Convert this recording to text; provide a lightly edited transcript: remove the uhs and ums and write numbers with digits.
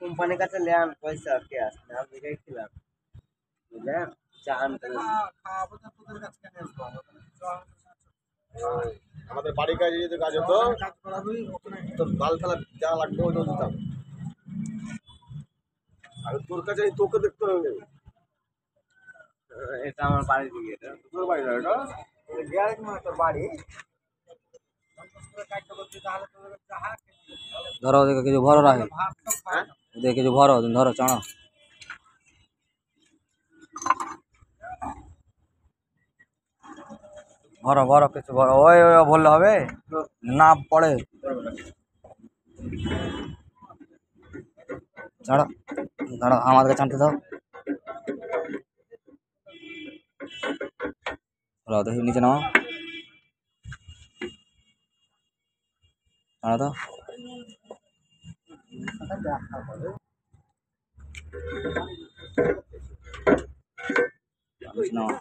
কোম্পানির কাছে নেন পয়সা ক্যাশ না দেখে খিলাম বুঝলেন চা আনতে আমাদের বাড়ি কাজে যদি কাজ হতো তোর মাল ফেলা যা লাগবে ওটা দিতাম। আর তোর কাছে তোকে দেখতে হবে। এটা আমার বাড়ির দিকে এটা তোর বাড়ি না এটা গ্যারেজ মানে তোর বাড়ি ধরো ওদিকে কিছু ভরো রাখে, ওদিকে কিছু ভরো, ধরো চাঁড়া ভরো ভরো কিছু ভরো, ওই ওই বললে হবে না পড়ে। ছাড়ো দাঁড়ো, আমাদেরকে চাঁদতে দাও। দেখি নিচে নামা, ছাড়া দাও। নামা